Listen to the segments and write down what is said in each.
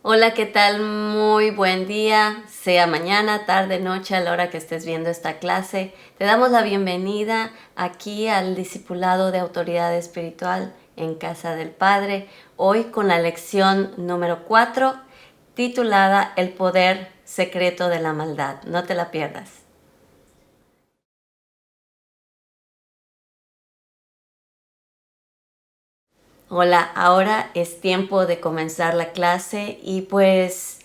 Hola, ¿qué tal? Muy buen día, sea mañana, tarde, noche, a la hora que estés viendo esta clase. Te damos la bienvenida aquí al Discipulado de Autoridad Espiritual en Casa del Padre, hoy con la lección número 4, titulada El Poder Secreto de la Maldad. No te la pierdas. Hola, ahora es tiempo de comenzar la clase y pues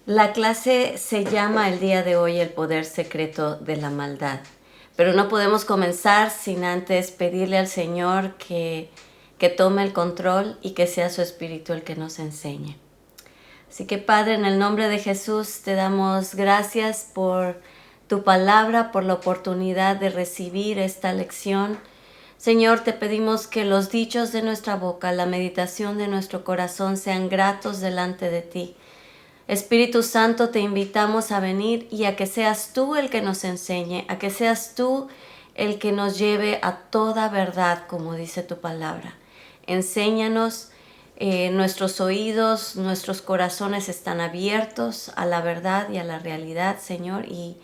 la clase se llama el día de hoy El Poder Secreto de la Maldad. Pero no podemos comenzar sin antes pedirle al Señor que tome el control y que sea su Espíritu el que nos enseñe. Así que Padre, en el nombre de Jesús te damos gracias por tu palabra, por la oportunidad de recibir esta lección. Señor, te pedimos que los dichos de nuestra boca, la meditación de nuestro corazón sean gratos delante de ti. Espíritu Santo, te invitamos a venir y a que seas tú el que nos enseñe, a que seas tú el que nos lleve a toda verdad, como dice tu palabra. Enséñanos, nuestros oídos, nuestros corazones están abiertos a la verdad y a la realidad, Señor, y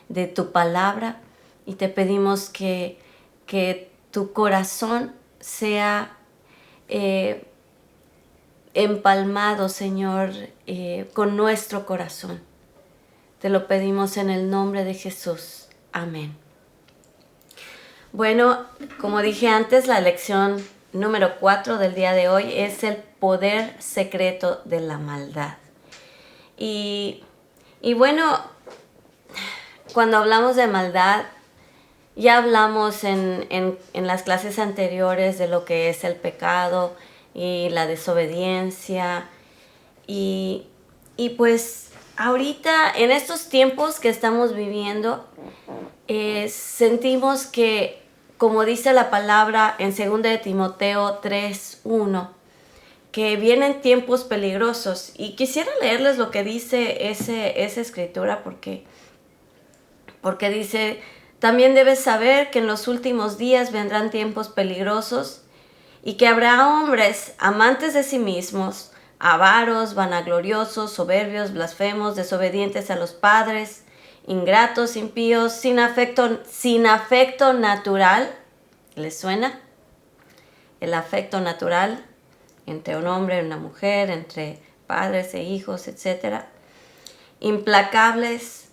de tu palabra. Y te pedimos que tu corazón sea empalmado, Señor, con nuestro corazón. Te lo pedimos en el nombre de Jesús. Amén. Bueno, como dije antes, la lección número 4 del día de hoy es el poder secreto de la maldad. Y bueno, cuando hablamos de maldad, ya hablamos en las clases anteriores de lo que es el pecado y la desobediencia. Y pues ahorita, en estos tiempos que estamos viviendo, sentimos que, como dice la palabra en 2 de Timoteo 3:1, que vienen tiempos peligrosos. Y quisiera leerles lo que dice esa escritura porque dice: también debes saber que en los últimos días vendrán tiempos peligrosos y que habrá hombres amantes de sí mismos, avaros, vanagloriosos, soberbios, blasfemos, desobedientes a los padres, ingratos, impíos, sin afecto natural. ¿Les suena? El afecto natural entre un hombre y una mujer, entre padres e hijos, etc. Implacables,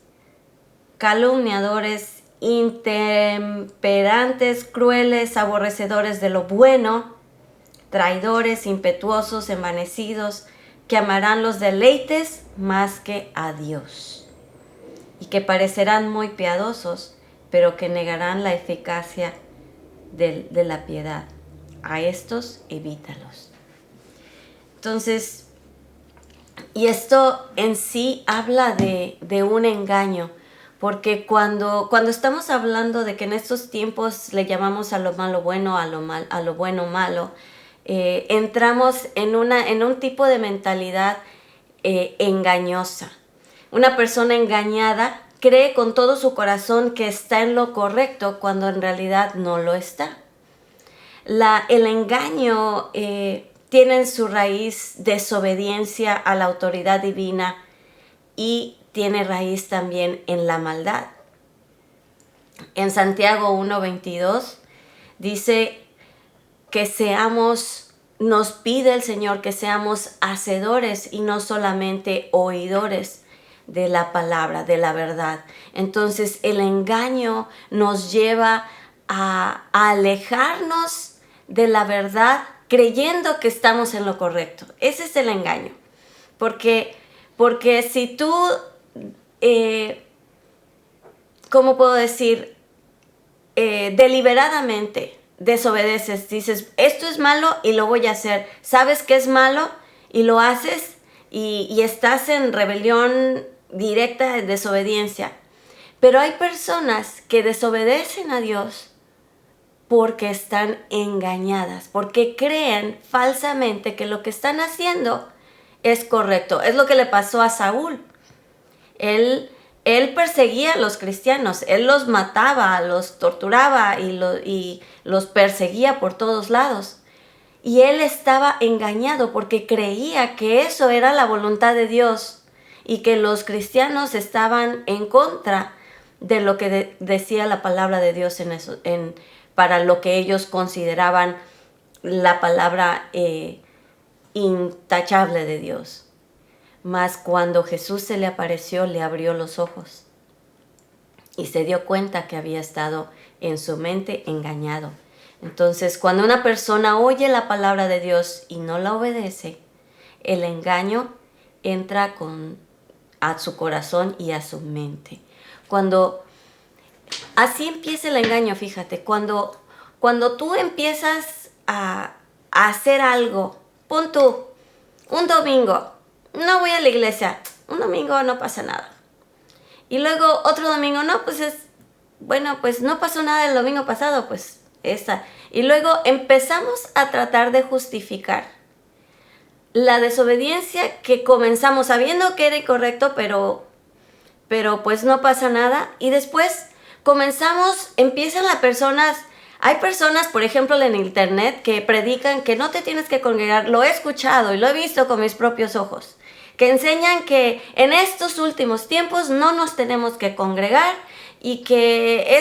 calumniadores, intemperantes, crueles, aborrecedores de lo bueno, traidores, impetuosos, envanecidos, que amarán los deleites más que a Dios, y que parecerán muy piadosos, pero que negarán la eficacia de la piedad. A estos evítalos. Entonces, y esto en sí habla de un engaño, porque cuando estamos hablando de que en estos tiempos le llamamos a lo malo bueno, a lo bueno malo, entramos en un tipo de mentalidad engañosa. Una persona engañada cree con todo su corazón que está en lo correcto cuando en realidad no lo está. El engaño tiene en su raíz desobediencia a la autoridad divina y tiene raíz también en la maldad. En Santiago 1:22 dice que nos pide el Señor que seamos hacedores y no solamente oidores de la palabra, de la verdad. Entonces el engaño nos lleva a alejarnos de la verdad creyendo que estamos en lo correcto. Ese es el engaño. Porque si tú, ¿cómo puedo decir? Deliberadamente desobedeces, dices, esto es malo y lo voy a hacer. Sabes que es malo y lo haces y estás en rebelión directa de desobediencia. Pero hay personas que desobedecen a Dios porque están engañadas, porque creen falsamente que lo que están haciendo es correcto. Es lo que le pasó a Saúl. Él perseguía a los cristianos, él los mataba, los torturaba y los perseguía por todos lados. Y él estaba engañado porque creía que eso era la voluntad de Dios y que los cristianos estaban en contra de lo que decía la palabra de Dios para lo que ellos consideraban la palabra intachable de Dios. Mas cuando Jesús se le apareció, le abrió los ojos y se dio cuenta que había estado en su mente engañado. Entonces, cuando una persona oye la palabra de Dios y no la obedece, el engaño entra a su corazón y a su mente. Así empieza el engaño, fíjate, cuando tú empiezas a hacer algo, pon tú, un domingo, no voy a la iglesia, un domingo no pasa nada. Y luego otro domingo, no, pues no pasó nada el domingo pasado, pues esta. Y luego empezamos a tratar de justificar la desobediencia que comenzamos sabiendo que era incorrecto, pero pues no pasa nada. Y después empiezan hay personas, por ejemplo, en internet que predican que no te tienes que congregar. Lo he escuchado y lo he visto con mis propios ojos, que enseñan que en estos últimos tiempos no nos tenemos que congregar y que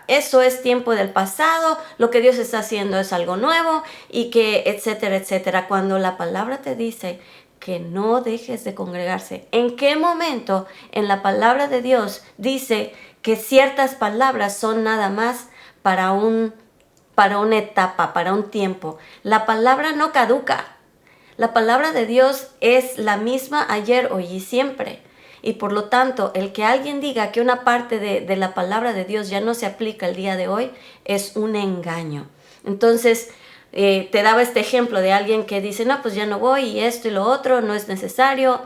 eso es tiempo del pasado, lo que Dios está haciendo es algo nuevo y que etcétera, etcétera. Cuando la palabra te dice que no dejes de congregarse, ¿en qué momento en la palabra de Dios dice que ciertas palabras son nada más para una etapa, para un tiempo? La palabra no caduca. La palabra de Dios es la misma ayer, hoy y siempre. Y por lo tanto, el que alguien diga que una parte de la palabra de Dios ya no se aplica el día de hoy es un engaño. Entonces, te daba este ejemplo de alguien que dice, no, pues ya no voy y esto y lo otro, no es necesario.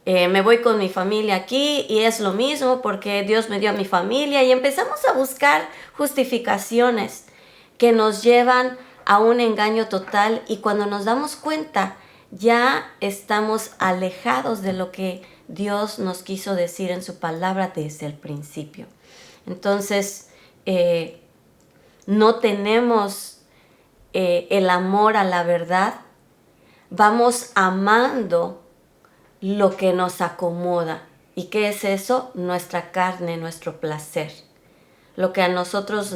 Me voy con mi familia aquí y es lo mismo porque Dios me dio a mi familia. Y empezamos a buscar justificaciones que nos llevan a un engaño total, y cuando nos damos cuenta ya estamos alejados de lo que Dios nos quiso decir en su palabra desde el principio. Entonces, no tenemos el amor a la verdad, vamos amando lo que nos acomoda. ¿Y qué es eso? Nuestra carne, nuestro placer. Lo que a nosotros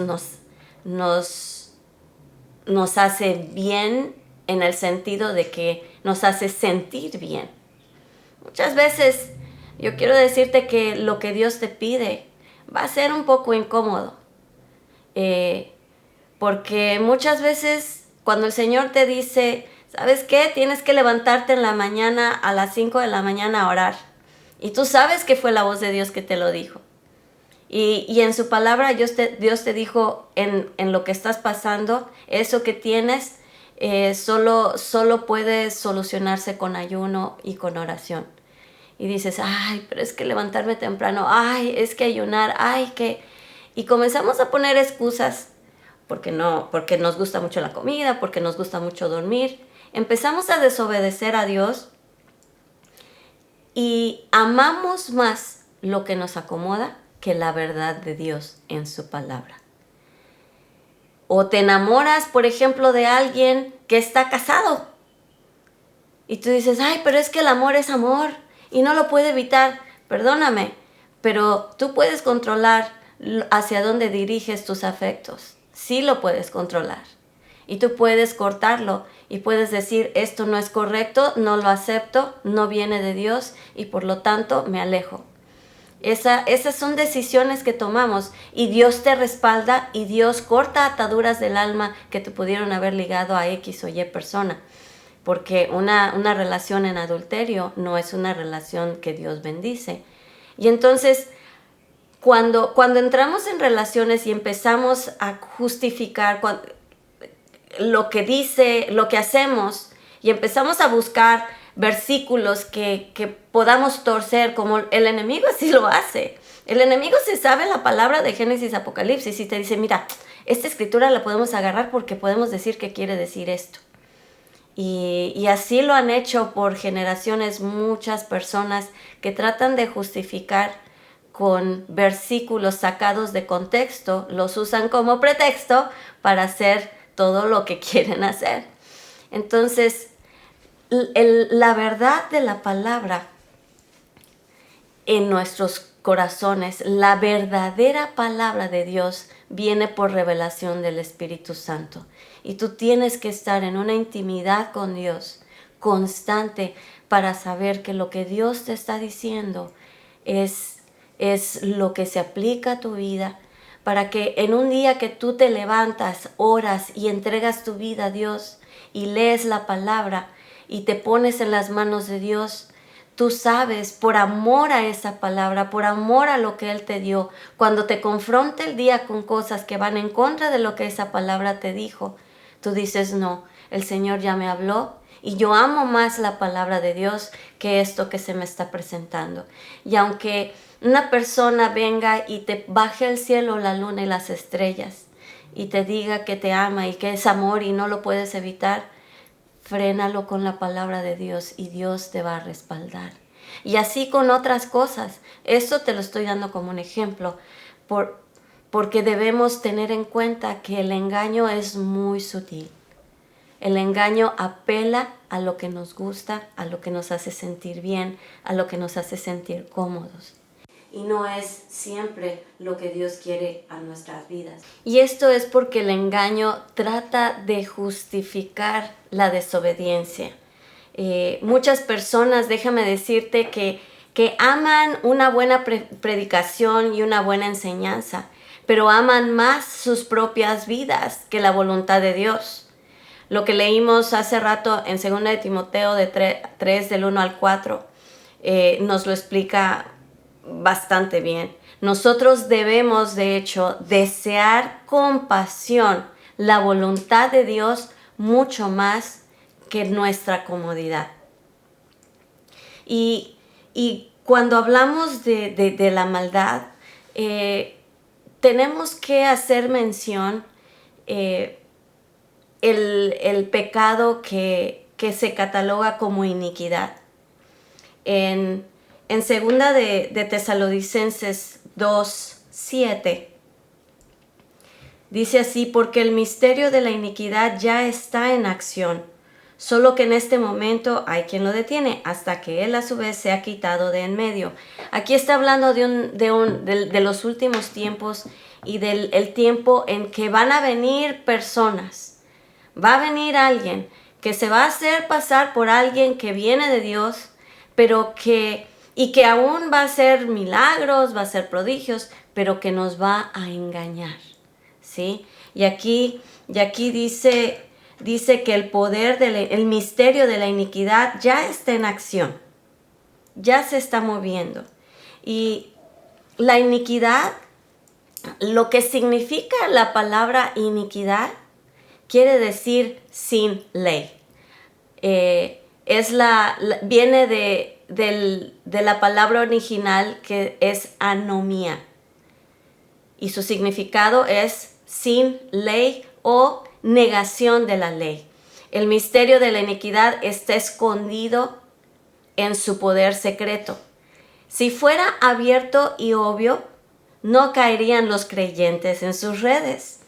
nos hace bien, en el sentido de que nos hace sentir bien. Muchas veces yo quiero decirte que lo que Dios te pide va a ser un poco incómodo. Porque muchas veces cuando el Señor te dice, ¿sabes qué? Tienes que levantarte en la mañana a las 5 de la mañana a orar. Y tú sabes que fue la voz de Dios que te lo dijo. Y en su palabra Dios te dijo en lo que estás pasando, eso que tienes, solo puede solucionarse con ayuno y con oración. Y dices, ay, pero es que levantarme temprano, ay, es que ayunar, ay, que... Y comenzamos a poner excusas porque nos gusta mucho la comida, porque nos gusta mucho dormir. Empezamos a desobedecer a Dios y amamos más lo que nos acomoda que la verdad de Dios en su palabra. O te enamoras, por ejemplo, de alguien que está casado y tú dices, ay, pero es que el amor es amor y no lo puede evitar. Perdóname, pero tú puedes controlar hacia dónde diriges tus afectos. Sí lo puedes controlar. Y tú puedes cortarlo y puedes decir, esto no es correcto, no lo acepto, no viene de Dios y por lo tanto me alejo. Esas son decisiones que tomamos y Dios te respalda y Dios corta ataduras del alma que te pudieron haber ligado a X o Y persona. Porque una relación en adulterio no es una relación que Dios bendice. Y entonces, cuando entramos en relaciones y empezamos a justificar lo que dice, lo que hacemos, y empezamos a buscar versículos que podamos torcer, como el enemigo así lo hace. El enemigo se sabe la palabra de Génesis, Apocalipsis y te dice, mira, esta escritura la podemos agarrar porque podemos decir que quiere decir esto. Y así lo han hecho por generaciones muchas personas que tratan de justificar con versículos sacados de contexto, los usan como pretexto para hacer todo lo que quieren hacer. Entonces, la verdad de la palabra en nuestros corazones, la verdadera palabra de Dios viene por revelación del Espíritu Santo. Y tú tienes que estar en una intimidad con Dios constante para saber que lo que Dios te está diciendo es lo que se aplica a tu vida, para que en un día que tú te levantas, oras y entregas tu vida a Dios y lees la palabra y te pones en las manos de Dios, tú sabes, por amor a esa palabra, por amor a lo que Él te dio, cuando te confronte el día con cosas que van en contra de lo que esa palabra te dijo, tú dices, no, el Señor ya me habló y yo amo más la palabra de Dios que esto que se me está presentando. Y aunque una persona venga y te baje el cielo, la luna y las estrellas y te diga que te ama y que es amor y no lo puedes evitar, frénalo con la palabra de Dios y Dios te va a respaldar. Y así con otras cosas. Esto te lo estoy dando como un ejemplo, porque debemos tener en cuenta que el engaño es muy sutil. El engaño apela a lo que nos gusta, a lo que nos hace sentir bien, a lo que nos hace sentir cómodos. Y no es siempre lo que Dios quiere a nuestras vidas. Y esto es porque el engaño trata de justificar la desobediencia. Muchas personas, déjame decirte, que aman una buena predicación y una buena enseñanza, pero aman más sus propias vidas que la voluntad de Dios. Lo que leímos hace rato en 2 de Timoteo de 3 del 1 al 4 nos lo explica bastante bien. Nosotros debemos, de hecho, desear con pasión la voluntad de Dios mucho más que nuestra comodidad. Y cuando hablamos de la maldad, tenemos que hacer mención el pecado que se cataloga como iniquidad. En segunda de Tesalonicenses 2:7 dice así: porque el misterio de la iniquidad ya está en acción, solo que en este momento hay quien lo detiene, hasta que él a su vez sea quitado de en medio. Aquí está hablando de los últimos tiempos y del tiempo en que van a venir personas. Va a venir alguien que se va a hacer pasar por alguien que viene de Dios, pero que aún va a hacer milagros, va a hacer prodigios, pero que nos va a engañar, ¿sí? Y aquí dice que el poder el misterio de la iniquidad ya está en acción, ya se está moviendo. Y la iniquidad, lo que significa la palabra iniquidad, quiere decir sin ley. Viene de la palabra original, que es anomía, y su significado es sin ley o negación de la ley. El misterio de la iniquidad está escondido en su poder secreto. Si fuera abierto y obvio, no caerían los creyentes en sus redes.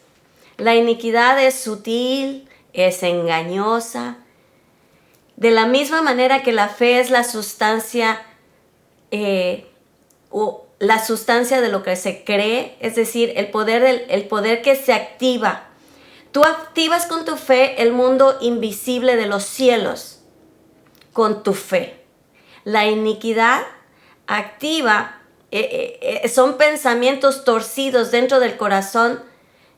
La iniquidad es sutil, es engañosa. De la misma manera que la fe es la sustancia la sustancia de lo que se cree, es decir, el poder que se activa. Tú activas con tu fe el mundo invisible de los cielos, con tu fe. La iniquidad activa, son pensamientos torcidos dentro del corazón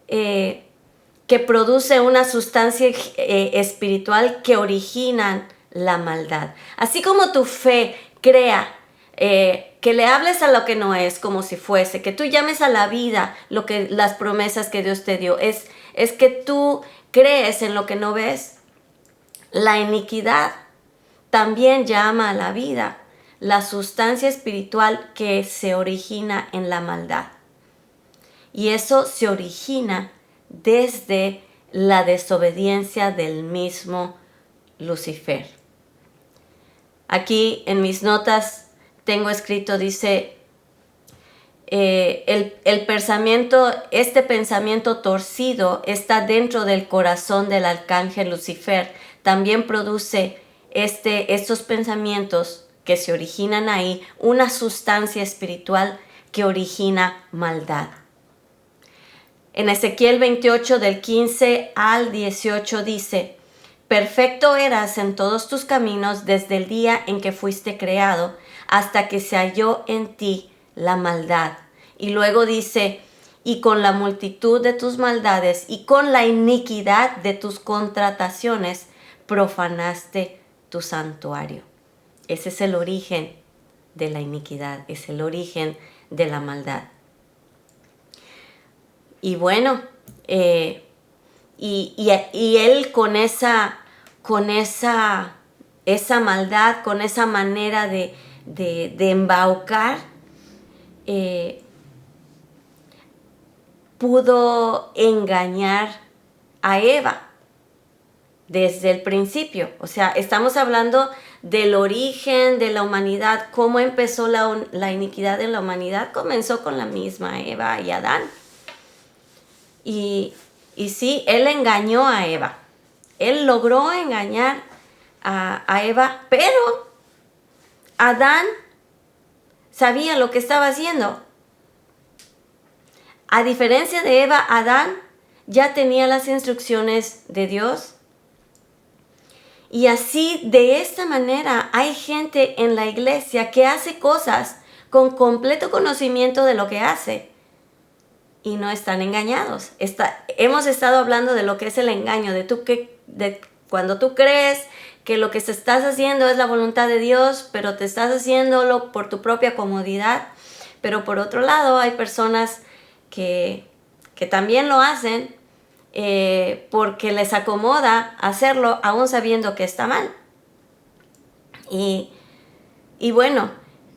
que produce una sustancia espiritual que originan la maldad. Así como tu fe crea que le hables a lo que no es como si fuese, que tú llames a la vida las promesas que Dios te dio, es que tú crees en lo que no ves. La iniquidad también llama a la vida la sustancia espiritual que se origina en la maldad. Y eso se origina desde la desobediencia del mismo Lucifer. Aquí en mis notas tengo escrito, dice, el pensamiento, este pensamiento torcido está dentro del corazón del arcángel Lucifer. También produce estos pensamientos que se originan ahí, una sustancia espiritual que origina maldad. En Ezequiel 28 del 15 al 18 dice: perfecto eras en todos tus caminos desde el día en que fuiste creado, hasta que se halló en ti la maldad. Y luego dice: y con la multitud de tus maldades y con la iniquidad de tus contrataciones profanaste tu santuario. Ese es el origen de la iniquidad, es el origen de la maldad. Y bueno, y él con esa maldad, con esa manera de embaucar, pudo engañar a Eva desde el principio. O sea, estamos hablando del origen de la humanidad. ¿Cómo empezó la iniquidad en la humanidad? Comenzó con la misma Eva y Adán. Y sí, él engañó a Eva. Él logró engañar a Eva, pero Adán sabía lo que estaba haciendo. A diferencia de Eva, Adán ya tenía las instrucciones de Dios. Y así, de esta manera, hay gente en la iglesia que hace cosas con completo conocimiento de lo que hace y no están engañados. Hemos estado hablando de lo que es el engaño, de cuando tú crees que lo que estás haciendo es la voluntad de Dios, pero te estás haciéndolo por tu propia comodidad. Pero por otro lado, hay personas que también lo hacen porque les acomoda hacerlo aún sabiendo que está mal. Y bueno,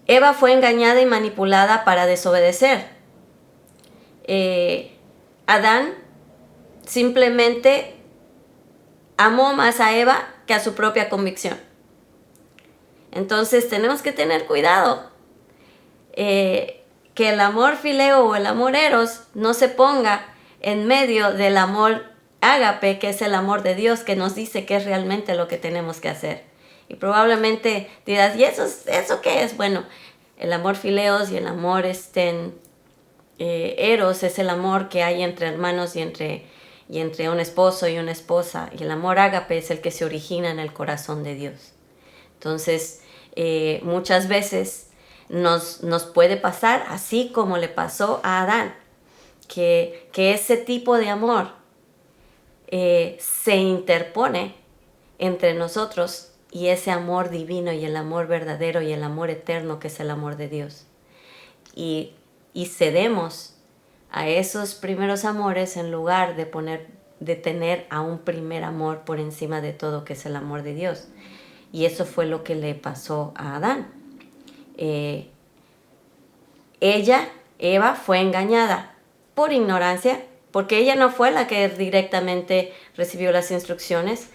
Eva fue engañada y manipulada para desobedecer. Adán simplemente amó más a Eva que a su propia convicción. Entonces tenemos que tener cuidado que el amor fileo o el amor eros no se ponga en medio del amor ágape, que es el amor de Dios, que nos dice qué es realmente lo que tenemos que hacer. Y probablemente dirás, ¿y eso qué es? Bueno, el amor fileos y el amor eros es el amor que hay entre hermanos y entre un esposo y una esposa. Y el amor ágape es el que se origina en el corazón de Dios. Entonces, muchas veces nos puede pasar así como le pasó a Adán, que ese tipo de amor se interpone entre nosotros y ese amor divino y el amor verdadero y el amor eterno que es el amor de Dios. Y cedemos a esos primeros amores en lugar de tener a un primer amor por encima de todo, que es el amor de Dios. Y eso fue lo que le pasó a Adán. Eva, fue engañada por ignorancia, porque ella no fue la que directamente recibió las instrucciones.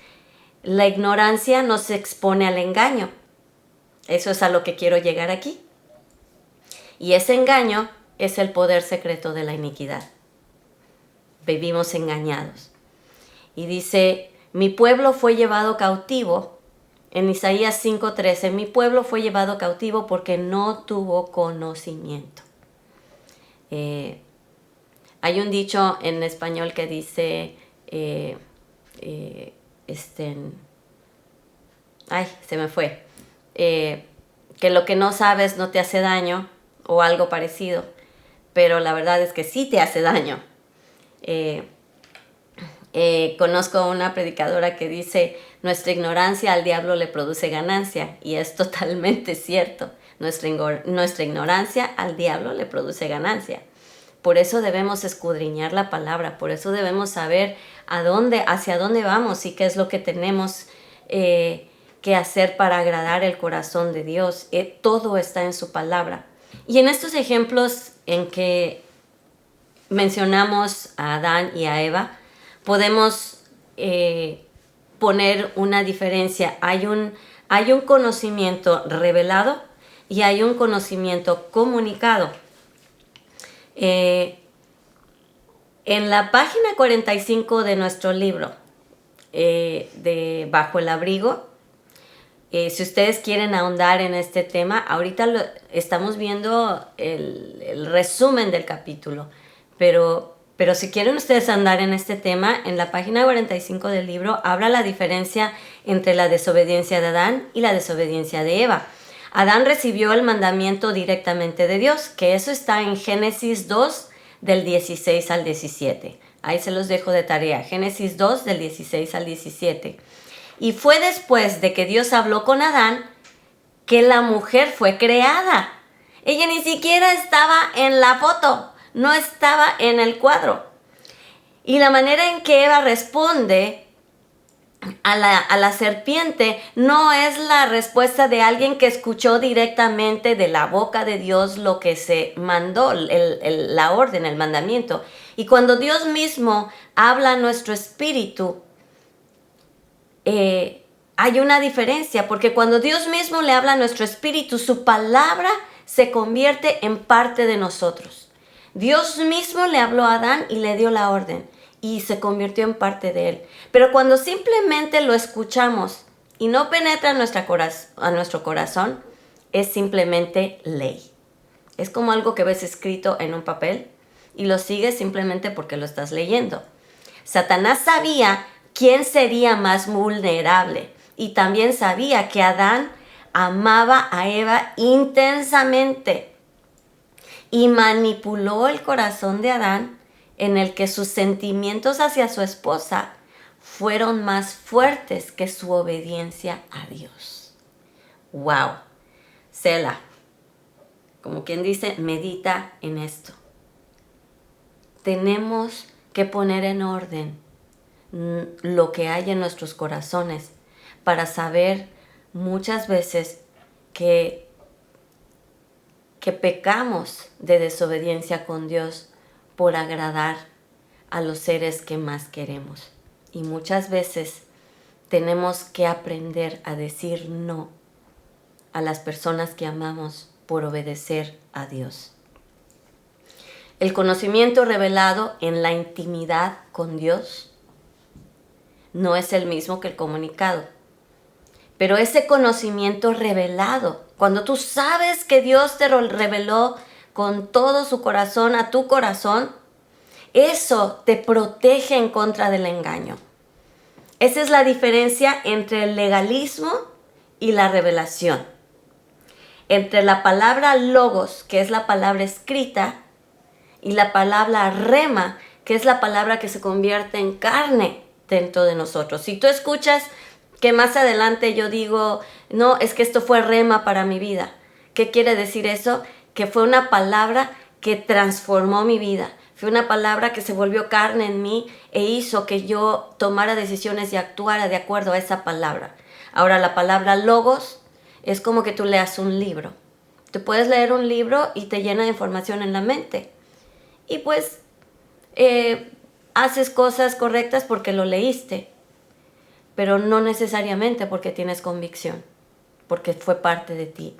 La ignorancia nos expone al engaño. Eso es a lo que quiero llegar aquí. Y ese engaño es el poder secreto de la iniquidad. Vivimos engañados. Y dice, mi pueblo fue llevado cautivo. En Isaías 5:13, mi pueblo fue llevado cautivo porque no tuvo conocimiento. Hay un dicho en español que dice, se me fue, que lo que no sabes no te hace daño o algo parecido, pero la verdad es que sí te hace daño. Conozco a una predicadora que dice, nuestra ignorancia al diablo le produce ganancia, y es totalmente cierto. Nuestra ignorancia al diablo le produce ganancia. Por eso debemos escudriñar la palabra, por eso debemos saber hacia dónde vamos y qué es lo que tenemos que hacer para agradar el corazón de Dios. Todo está en su palabra. Y en estos ejemplos en que mencionamos a Adán y a Eva, podemos poner una diferencia. Hay un conocimiento revelado y hay un conocimiento comunicado. En la página 45 de nuestro libro, de Bajo el Abrigo, si ustedes quieren ahondar en este tema, ahorita estamos viendo el resumen del capítulo, pero si quieren ustedes andar en este tema, en la página 45 del libro habla la diferencia entre la desobediencia de Adán y la desobediencia de Eva. Adán recibió el mandamiento directamente de Dios, que eso está en Génesis 2, del 16 al 17. Ahí se los dejo de tarea, Génesis 2, del 16 al 17. Y fue después de que Dios habló con Adán que la mujer fue creada. Ella ni siquiera estaba en la foto, no estaba en el cuadro. Y la manera en que Eva responde a la serpiente no es la respuesta de alguien que escuchó directamente de la boca de Dios lo que se mandó, la orden, el mandamiento. Y cuando Dios mismo habla a nuestro espíritu, hay una diferencia, porque cuando Dios mismo le habla a nuestro espíritu, su palabra se convierte en parte de nosotros. Dios mismo le habló a Adán y le dio la orden y se convirtió en parte de él. Pero cuando simplemente lo escuchamos y no penetra a nuestro corazón, es simplemente ley. Es como algo que ves escrito en un papel y lo sigues simplemente porque lo estás leyendo. Satanás sabía quién sería más vulnerable y también sabía que Adán amaba a Eva intensamente y manipuló el corazón de Adán, en el que sus sentimientos hacia su esposa fueron más fuertes que su obediencia a Dios. ¡Wow! Selah, como quien dice, medita en esto. Tenemos que poner en orden lo que hay en nuestros corazones para saber muchas veces que pecamos de desobediencia con Dios por agradar a los seres que más queremos. Y muchas veces tenemos que aprender a decir no a las personas que amamos por obedecer a Dios. El conocimiento revelado en la intimidad con Dios no es el mismo que el comunicado. Pero ese conocimiento revelado, cuando tú sabes que Dios te reveló con todo su corazón a tu corazón, eso te protege en contra del engaño. Esa es la diferencia entre el legalismo y la revelación. Entre la palabra logos, que es la palabra escrita, y la palabra rema, que es la palabra que se convierte en carne dentro de nosotros. Si tú escuchas que más adelante yo digo, no, es que esto fue rema para mi vida. ¿Qué quiere decir eso? Que fue una palabra que transformó mi vida. Fue una palabra que se volvió carne en mí e hizo que yo tomara decisiones y actuara de acuerdo a esa palabra. Ahora, la palabra logos es como que tú leas un libro. Tú puedes leer un libro y te llena de información en la mente. Y pues haces cosas correctas porque lo leíste, pero no necesariamente porque tienes convicción, porque fue parte de ti.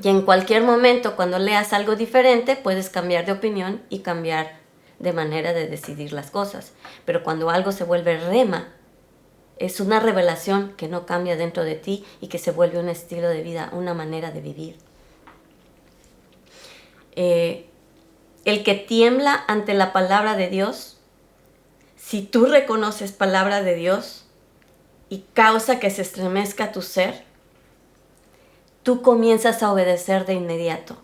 Y en cualquier momento, cuando leas algo diferente, puedes cambiar de opinión y cambiar de manera de decidir las cosas. Pero cuando algo se vuelve rema, es una revelación que no cambia dentro de ti y que se vuelve un estilo de vida, una manera de vivir. El que tiembla ante la palabra de Dios, si tú reconoces palabra de Dios y causa que se estremezca tu ser, tú comienzas a obedecer de inmediato.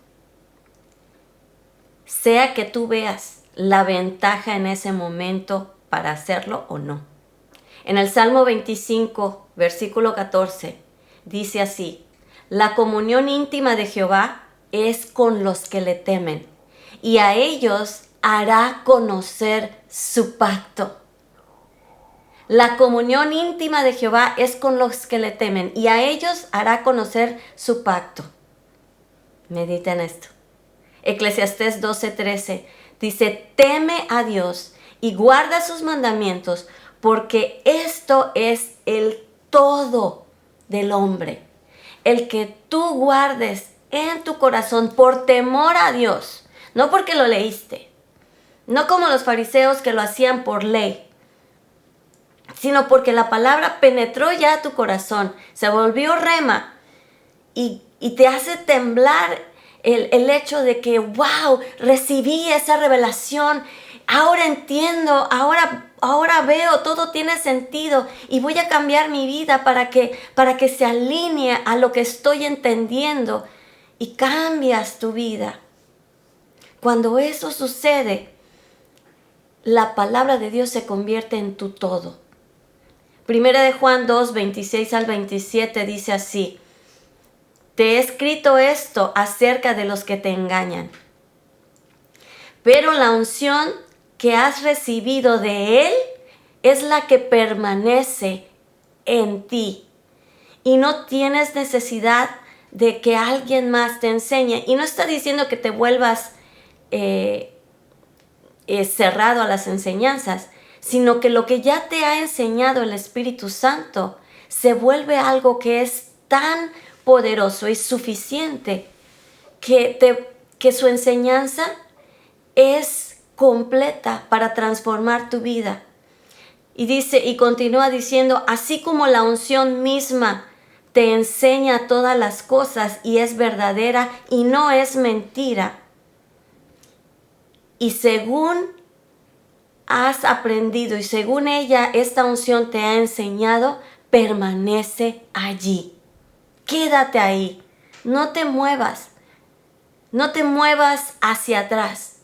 Sea que tú veas la ventaja en ese momento para hacerlo o no. En el Salmo 25, versículo 14, dice así: la comunión íntima de Jehová es con los que le temen, y a ellos hará conocer su pacto. La comunión íntima de Jehová es con los que le temen, y a ellos hará conocer su pacto. Medita en esto. Eclesiastés 12:13 dice: teme a Dios y guarda sus mandamientos, porque esto es el todo del hombre. El que tú guardes en tu corazón por temor a Dios. no porque lo leíste, no como los fariseos que lo hacían por ley, sino porque la palabra penetró ya a tu corazón, se volvió rema y te hace temblar el hecho de que, wow, recibí esa revelación, ahora entiendo, ahora veo, todo tiene sentido y voy a cambiar mi vida para que se alinee a lo que estoy entendiendo y cambias tu vida. Cuando eso sucede, la palabra de Dios se convierte en tu todo. Primera de Juan 2, 26 al 27 dice así: te he escrito esto acerca de los que te engañan, pero la unción que has recibido de Él es la que permanece en ti y no tienes necesidad de que alguien más te enseñe. Y no está diciendo que te vuelvas cerrado a las enseñanzas, sino que lo que ya te ha enseñado el Espíritu Santo se vuelve algo que es tan poderoso y suficiente que su enseñanza es completa para transformar tu vida. Y dice, y continúa diciendo, así como la unción misma te enseña todas las cosas y es verdadera y no es mentira, y según has aprendido y según ella esta unción te ha enseñado, permanece allí. Quédate ahí. No te muevas. No te muevas hacia atrás.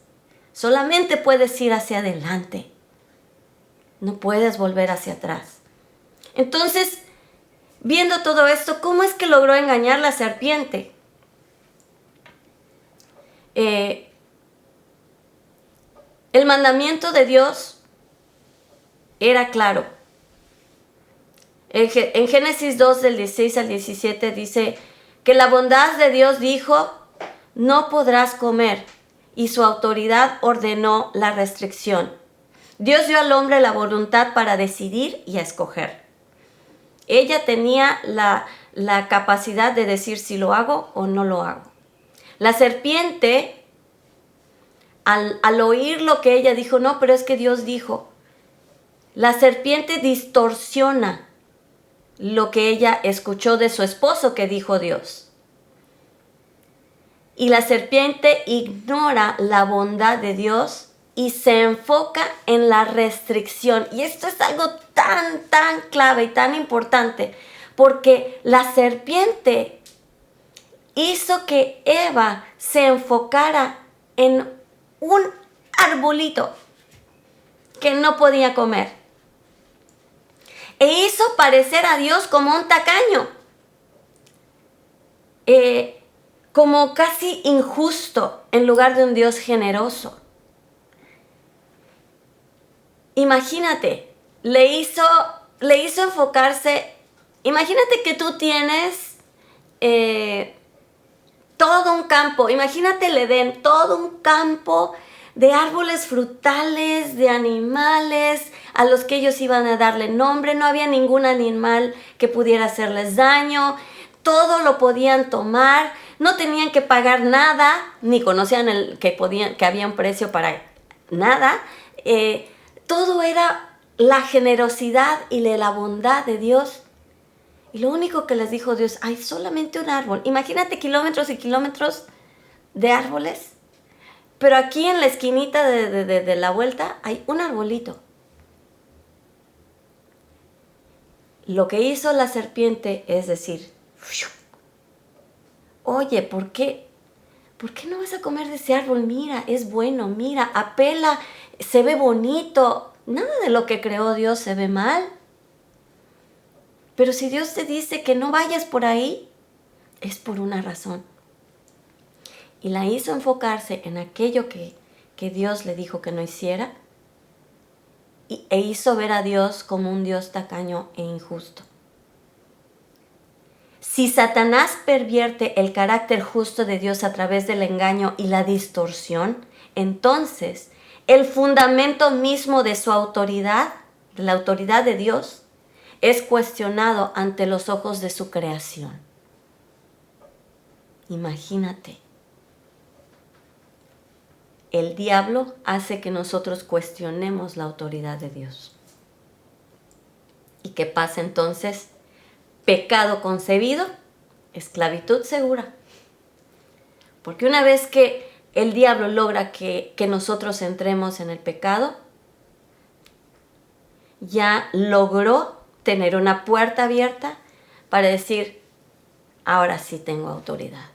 Solamente puedes ir hacia adelante. No puedes volver hacia atrás. Entonces, viendo todo esto, ¿cómo es que logró engañar la serpiente? El mandamiento de Dios era claro. En Génesis 2, del 16 al 17, dice que la bondad de Dios dijo, no podrás comer, y su autoridad ordenó la restricción. Dios dio al hombre la voluntad para decidir y escoger. Ella tenía la capacidad de decir si lo hago o no lo hago. La serpiente, al oír lo que ella dijo, no, pero es que Dios dijo, la serpiente distorsiona lo que ella escuchó de su esposo que dijo Dios. Y la serpiente ignora la bondad de Dios y se enfoca en la restricción. Y esto es algo tan clave y tan importante, porque la serpiente hizo que Eva se enfocara en un arbolito que no podía comer. E hizo parecer a Dios como un tacaño, como casi injusto en lugar de un Dios generoso. Imagínate, le hizo enfocarse. Imagínate que tú tienes todo un campo. Imagínate el Edén, todo un campo de árboles frutales, de animales a los que ellos iban a darle nombre. No había ningún animal que pudiera hacerles daño. Todo lo podían tomar. No tenían que pagar nada, ni conocían que había un precio para nada. Todo era la generosidad y la bondad de Dios. Y lo único que les dijo Dios, hay solamente un árbol. Imagínate kilómetros y kilómetros de árboles. Pero aquí en la esquinita de la vuelta hay un arbolito. Lo que hizo la serpiente es decir, oye, ¿por qué no vas a comer de ese árbol? Mira, es bueno, mira, apela, se ve bonito. Nada de lo que creó Dios se ve mal. Pero si Dios te dice que no vayas por ahí, es por una razón. Y la hizo enfocarse en aquello que Dios le dijo que no hiciera e hizo ver a Dios como un Dios tacaño e injusto. Si Satanás pervierte el carácter justo de Dios a través del engaño y la distorsión, entonces el fundamento mismo de su autoridad, de la autoridad de Dios, es cuestionado ante los ojos de su creación. Imagínate. el diablo hace que nosotros cuestionemos la autoridad de Dios. ¿Y qué pasa entonces? Pecado concebido, esclavitud segura. Porque una vez que el diablo logra que nosotros entremos en el pecado, ya logró tener una puerta abierta para decir, ahora sí tengo autoridad.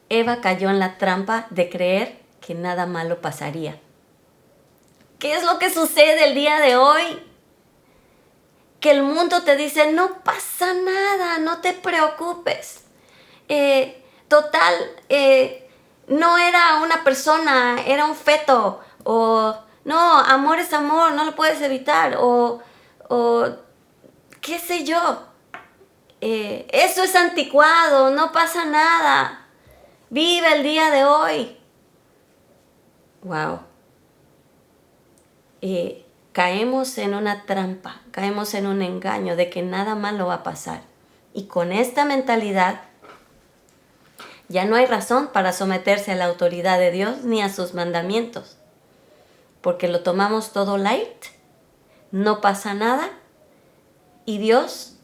Eva cayó en la trampa de creer que nada malo pasaría. ¿Qué es lo que sucede el día de hoy? Que el mundo te dice, no pasa nada, no te preocupes. Total, no era una persona, era un feto. O no, amor es amor, no lo puedes evitar. O qué sé yo. Eso es anticuado, no pasa nada. Vive el día de hoy. Wow. Caemos en una trampa, caemos en un engaño de que nada malo va a pasar. Y con esta mentalidad ya no hay razón para someterse a la autoridad de Dios ni a sus mandamientos. Porque lo tomamos todo light, no pasa nada y Dios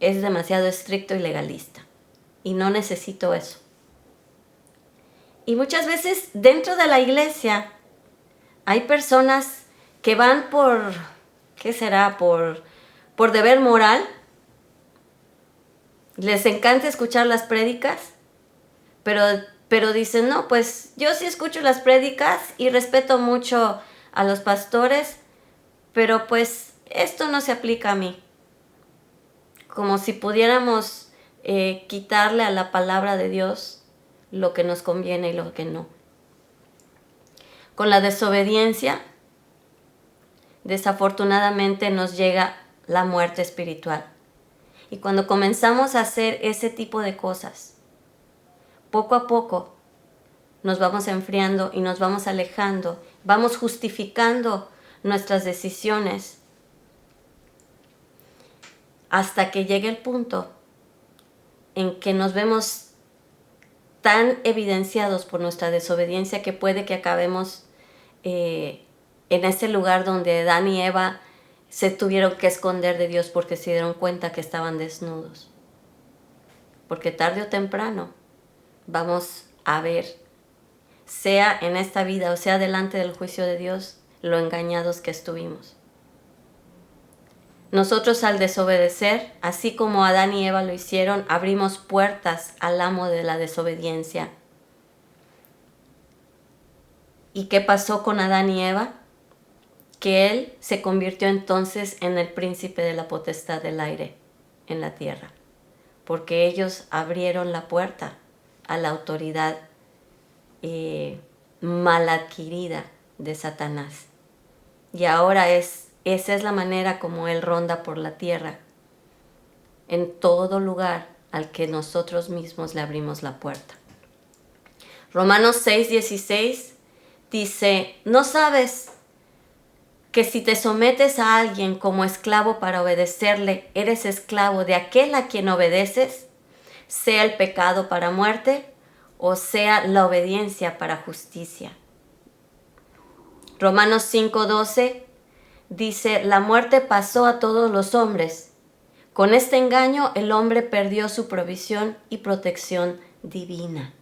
es demasiado estricto y legalista. Y no necesito eso. Y muchas veces dentro de la iglesia hay personas que van por, ¿qué será? Por deber moral. Les encanta escuchar las prédicas, pero dicen, no, pues yo sí escucho las prédicas y respeto mucho a los pastores, pero pues esto no se aplica a mí. Como si pudiéramos quitarle a la palabra de Dios lo que nos conviene y lo que no. Con la desobediencia, desafortunadamente nos llega la muerte espiritual. Y cuando comenzamos a hacer ese tipo de cosas, poco a poco nos vamos enfriando y nos vamos alejando, vamos justificando nuestras decisiones hasta que llegue el punto en que nos vemos tan evidenciados por nuestra desobediencia que puede que acabemos en ese lugar donde Adán y Eva se tuvieron que esconder de Dios porque se dieron cuenta que estaban desnudos. Porque tarde o temprano vamos a ver, sea en esta vida o sea delante del juicio de Dios, lo engañados que estuvimos. Nosotros al desobedecer, así como Adán y Eva lo hicieron, abrimos puertas al amo de la desobediencia. ¿Y qué pasó con Adán y Eva? Que él se convirtió entonces en el príncipe de la potestad del aire en la tierra, porque ellos abrieron la puerta a la autoridad mal adquirida de Satanás. Y ahora esa es la manera como él ronda por la tierra, en todo lugar al que nosotros mismos le abrimos la puerta. Romanos 6:16 dice, ¿no sabes que si te sometes a alguien como esclavo para obedecerle, eres esclavo de aquel a quien obedeces, sea el pecado para muerte o sea la obediencia para justicia? Romanos 5:12 dice, la muerte pasó a todos los hombres. Con este engaño el hombre perdió su provisión y protección divina.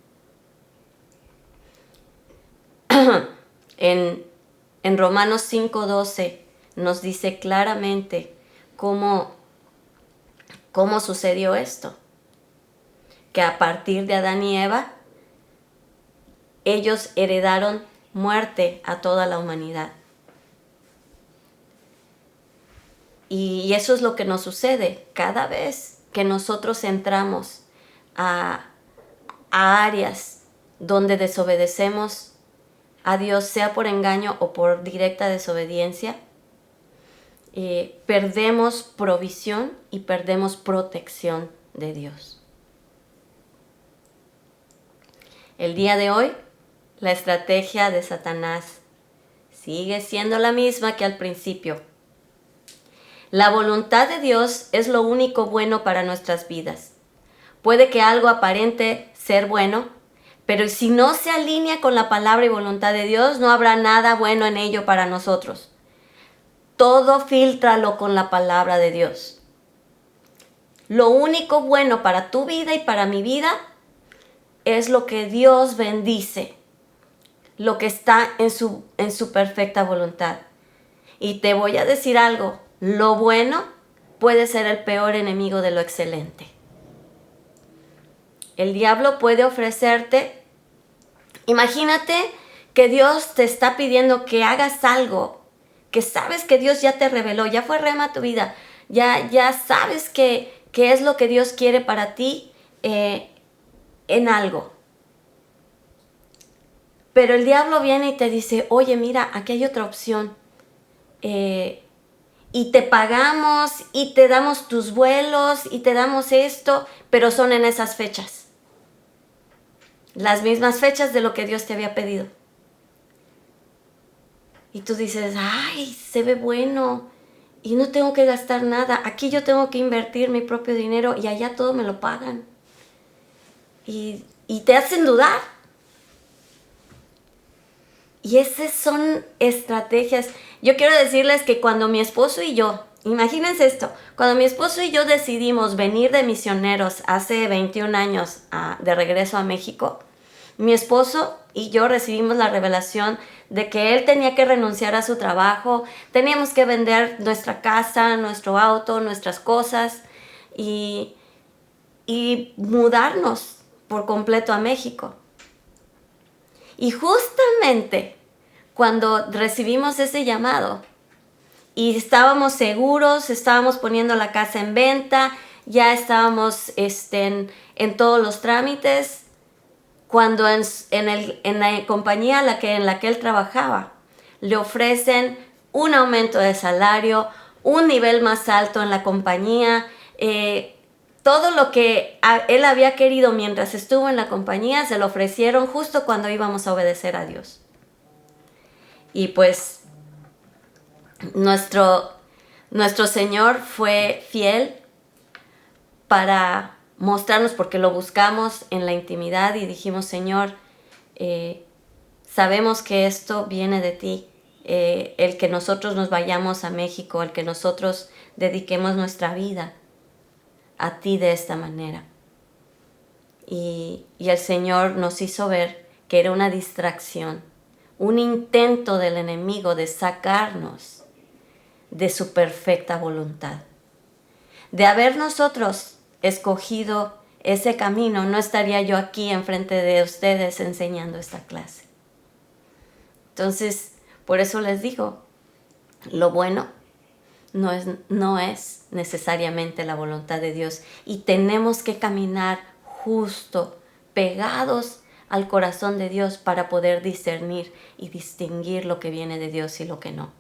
En Romanos 5:12 nos dice claramente cómo sucedió esto. Que a partir de Adán y Eva, ellos heredaron muerte a toda la humanidad. Y eso es lo que nos sucede cada vez que nosotros entramos a áreas donde desobedecemos a Dios, sea por engaño o por directa desobediencia, perdemos provisión y perdemos protección de Dios. El día de hoy, la estrategia de Satanás sigue siendo la misma que al principio. La voluntad de Dios es lo único bueno para nuestras vidas. Puede que algo aparente ser bueno, Pero si no se alinea con la palabra y voluntad de Dios, no habrá nada bueno en ello para nosotros. Todo fíltralo con la palabra de Dios. Lo único bueno para tu vida y para mi vida es lo que Dios bendice, lo que está en su perfecta voluntad. Y te voy a decir algo, lo bueno puede ser el peor enemigo de lo excelente. El diablo puede ofrecerte, imagínate que Dios te está pidiendo que hagas algo, que sabes que Dios ya te reveló, ya fue rema tu vida, ya sabes qué es lo que Dios quiere para ti en algo. Pero el diablo viene y te dice, oye, mira, aquí hay otra opción. Y te pagamos y te damos tus vuelos y te damos esto, pero son en esas fechas. Las mismas fechas de lo que Dios te había pedido. Y tú dices, ay, se ve bueno y no tengo que gastar nada. Aquí yo tengo que invertir mi propio dinero y allá todo me lo pagan. Y te hacen dudar. Y esas son estrategias. Yo quiero decirles que cuando mi esposo y yo, imagínense esto, cuando mi esposo y yo decidimos venir de misioneros hace 21 años de regreso a México, mi esposo y yo recibimos la revelación de que él tenía que renunciar a su trabajo, teníamos que vender nuestra casa, nuestro auto, nuestras cosas y mudarnos por completo a México. Y justamente cuando recibimos ese llamado y estábamos seguros, estábamos poniendo la casa en venta, ya estábamos en todos los trámites, cuando en la compañía en la que él trabajaba le ofrecen un aumento de salario, un nivel más alto en la compañía, todo lo que él había querido mientras estuvo en la compañía se lo ofrecieron justo cuando íbamos a obedecer a Dios. Y pues nuestro Señor fue fiel para mostrarnos, porque lo buscamos en la intimidad y dijimos, Señor, sabemos que esto viene de ti, el que nosotros nos vayamos a México, el que nosotros dediquemos nuestra vida a ti de esta manera. Y el Señor nos hizo ver que era una distracción, un intento del enemigo de sacarnos de su perfecta voluntad. De haber nosotros escogido ese camino, no estaría yo aquí enfrente de ustedes enseñando esta clase. Entonces, por eso les digo, lo bueno no es necesariamente la voluntad de Dios y tenemos que caminar justo, pegados al corazón de Dios para poder discernir y distinguir lo que viene de Dios y lo que no.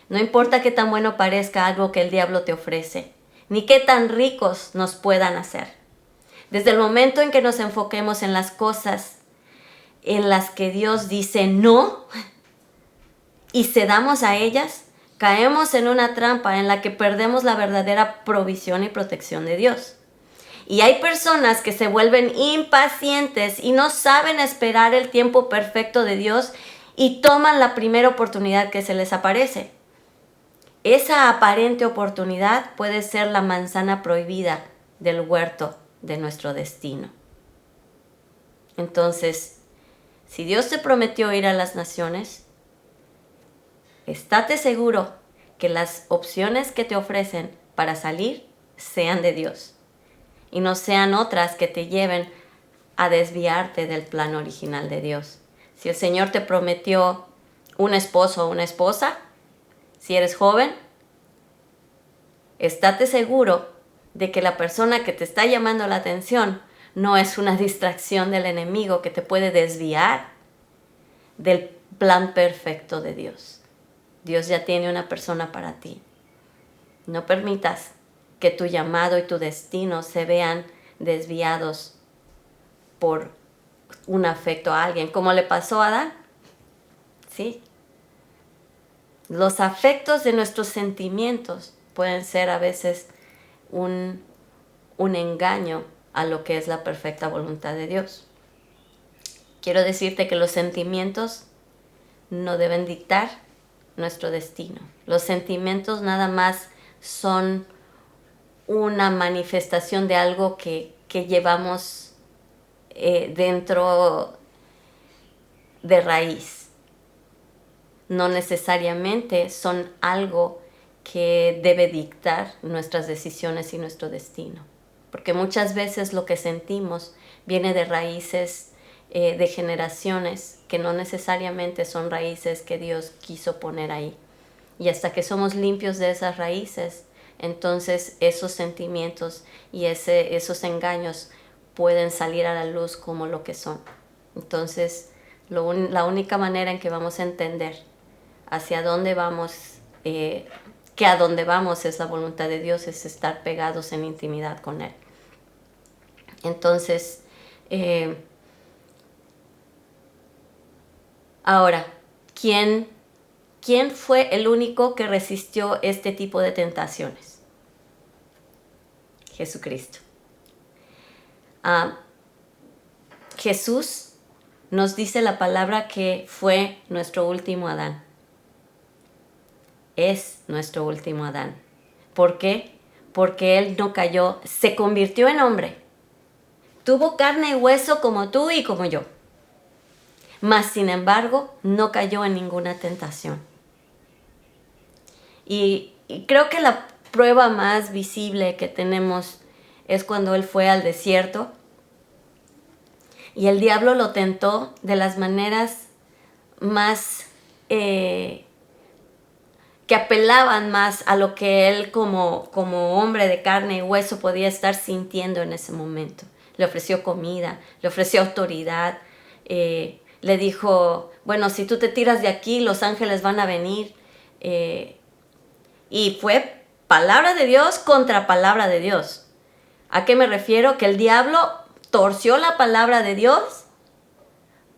No importa qué tan bueno parezca algo que el diablo te ofrece, ni qué tan ricos nos puedan hacer. Desde el momento en que nos enfoquemos en las cosas en las que Dios dice no y cedamos a ellas, caemos en una trampa en la que perdemos la verdadera provisión y protección de Dios. Y hay personas que se vuelven impacientes y no saben esperar el tiempo perfecto de Dios y toman la primera oportunidad que se les aparece. Esa aparente oportunidad puede ser la manzana prohibida del huerto de nuestro destino. Entonces, si Dios te prometió ir a las naciones, estate seguro que las opciones que te ofrecen para salir sean de Dios y no sean otras que te lleven a desviarte del plan original de Dios. Si el Señor te prometió un esposo o una esposa, si eres joven, estate seguro de que la persona que te está llamando la atención no es una distracción del enemigo que te puede desviar del plan perfecto de Dios. Dios ya tiene una persona para ti. No permitas que tu llamado y tu destino se vean desviados por un afecto a alguien, como le pasó a Adán. Sí. Los afectos de nuestros sentimientos pueden ser a veces un engaño a lo que es la perfecta voluntad de Dios. quiero decirte que los sentimientos no deben dictar nuestro destino. Los sentimientos nada más son una manifestación de algo que llevamos dentro de raíz. No necesariamente son algo que debe dictar nuestras decisiones y nuestro destino. Porque muchas veces lo que sentimos viene de raíces de generaciones que no necesariamente son raíces que Dios quiso poner ahí. Y hasta que somos limpios de esas raíces, entonces esos sentimientos y esos engaños pueden salir a la luz como lo que son. Entonces, la única manera en que vamos a entender hacia dónde vamos, que a dónde vamos es la voluntad de Dios, es estar pegados en intimidad con Él. Entonces, ahora, ¿quién fue el único que resistió este tipo de tentaciones? Jesucristo. Jesús nos dice la palabra que fue nuestro último Adán. Es nuestro último Adán. ¿Por qué? Porque Él no cayó, se convirtió en hombre. Tuvo carne y hueso como tú y como yo. Mas, sin embargo, no cayó en ninguna tentación. Y creo que la prueba más visible que tenemos es cuando Él fue al desierto y el diablo lo tentó de las maneras más que apelaban más a lo que Él como hombre de carne y hueso podía estar sintiendo en ese momento. Le ofreció comida, le ofreció autoridad, le dijo, bueno, si tú te tiras de aquí, los ángeles van a venir. Y fue palabra de Dios contra palabra de Dios. ¿A qué me refiero? Que el diablo torció la palabra de Dios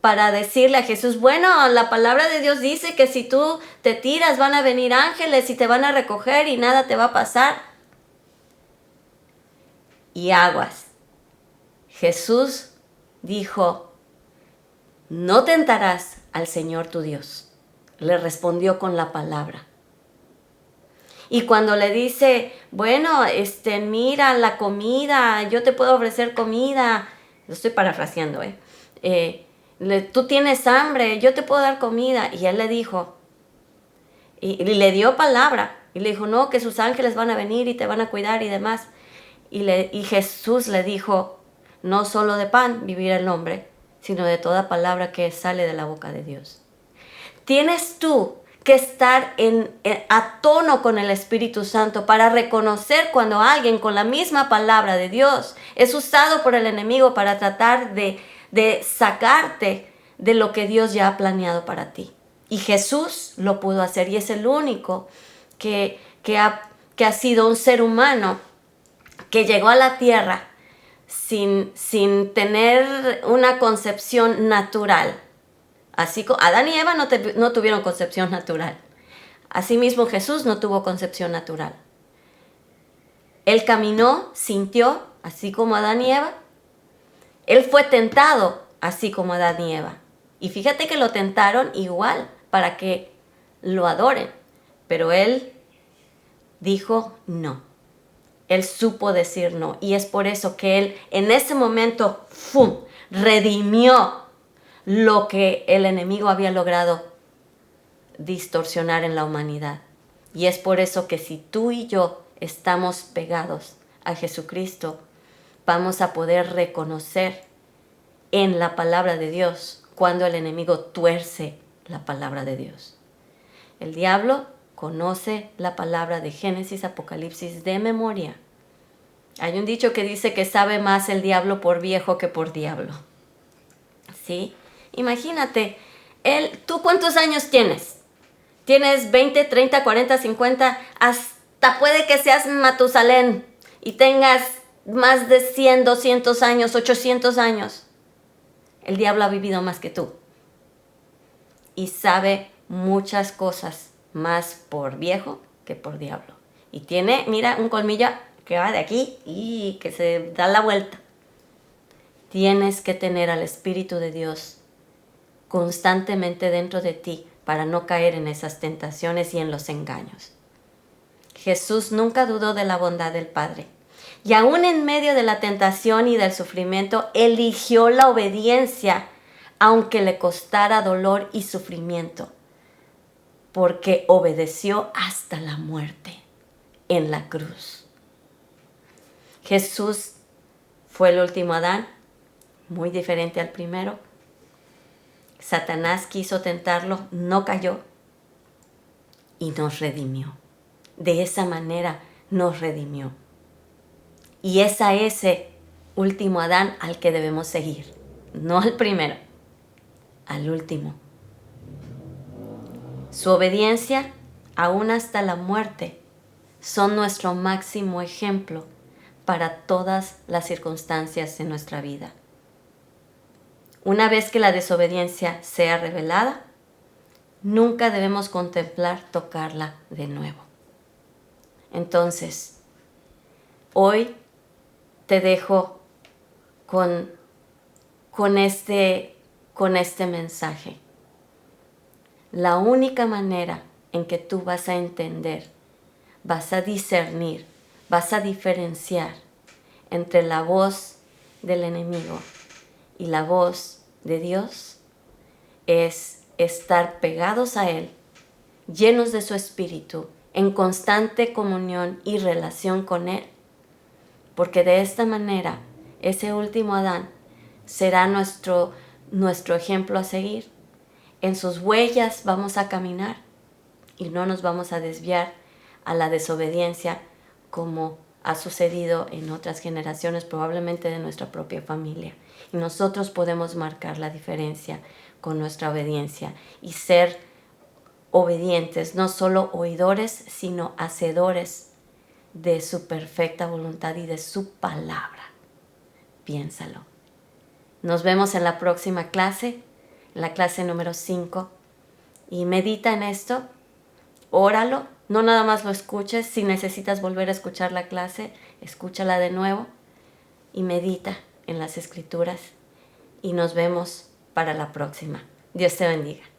para decirle a Jesús, bueno, la palabra de Dios dice que si tú te tiras van a venir ángeles y te van a recoger y nada te va a pasar. Y aguas. Jesús dijo, no tentarás al Señor tu Dios. Le respondió con la palabra. Y cuando le dice, bueno, mira la comida, yo te puedo ofrecer comida, lo estoy parafraseando, tú tienes hambre, yo te puedo dar comida. Y él le dijo, y le dio palabra, y le dijo, no, que sus ángeles van a venir y te van a cuidar y demás. Y Jesús le dijo, no solo de pan vivirá el hombre, sino de toda palabra que sale de la boca de Dios. Tienes tú que estar a tono con el Espíritu Santo para reconocer cuando alguien con la misma palabra de Dios es usado por el enemigo para tratar de sacarte de lo que Dios ya ha planeado para ti. Y Jesús lo pudo hacer y es el único que ha sido un ser humano que llegó a la tierra sin tener una concepción natural. Así como Adán y Eva no tuvieron concepción natural. Asimismo Jesús no tuvo concepción natural. Él caminó, sintió, así como Adán y Eva. Él fue tentado, así como Adán y Eva. Y fíjate que lo tentaron igual para que lo adoren. Pero él dijo no. Él supo decir no. Y es por eso que él en ese momento redimió lo que el enemigo había logrado distorsionar en la humanidad. Y es por eso que si tú y yo estamos pegados a Jesucristo, vamos a poder reconocer en la palabra de Dios cuando el enemigo tuerce la palabra de Dios. El diablo conoce la palabra de Génesis, Apocalipsis de memoria. Hay un dicho que dice que sabe más el diablo por viejo que por diablo. ¿Sí? Imagínate, ¿tú cuántos años tienes? ¿Tienes 20, 30, 40, 50? Hasta puede que seas Matusalén y tengas más de 100, 200 años, 800 años. El diablo ha vivido más que tú. Y sabe muchas cosas más por viejo que por diablo. Y tiene, mira, un colmillo que va de aquí y que se da la vuelta. Tienes que tener al Espíritu de Dios constantemente dentro de ti para no caer en esas tentaciones y en los engaños. Jesús nunca dudó de la bondad del Padre. Y aún en medio de la tentación y del sufrimiento, eligió la obediencia, aunque le costara dolor y sufrimiento, porque obedeció hasta la muerte en la cruz. Jesús fue el último Adán, muy diferente al primero. Satanás quiso tentarlo, no cayó y nos redimió. De esa manera nos redimió. Y es a ese último Adán al que debemos seguir, no al primero, al último. Su obediencia, aún hasta la muerte, son nuestro máximo ejemplo para todas las circunstancias de nuestra vida. Una vez que la desobediencia sea revelada, nunca debemos contemplar tocarla de nuevo. Entonces, hoy te dejo con este mensaje. La única manera en que tú vas a entender, vas a discernir, vas a diferenciar entre la voz del enemigo y la voz de Dios es estar pegados a Él, llenos de su Espíritu, en constante comunión y relación con Él, porque de esta manera ese último Adán será nuestro ejemplo a seguir. En sus huellas vamos a caminar y no nos vamos a desviar a la desobediencia como ha sucedido en otras generaciones, probablemente de nuestra propia familia. Y nosotros podemos marcar la diferencia con nuestra obediencia y ser obedientes, no solo oidores, sino hacedores de su perfecta voluntad y de su palabra. Piénsalo. Nos vemos en la próxima clase, la clase número 5. Y medita en esto, óralo, no nada más lo escuches. Si necesitas volver a escuchar la clase, escúchala de nuevo y medita en las Escrituras. Y nos vemos para la próxima. Dios te bendiga.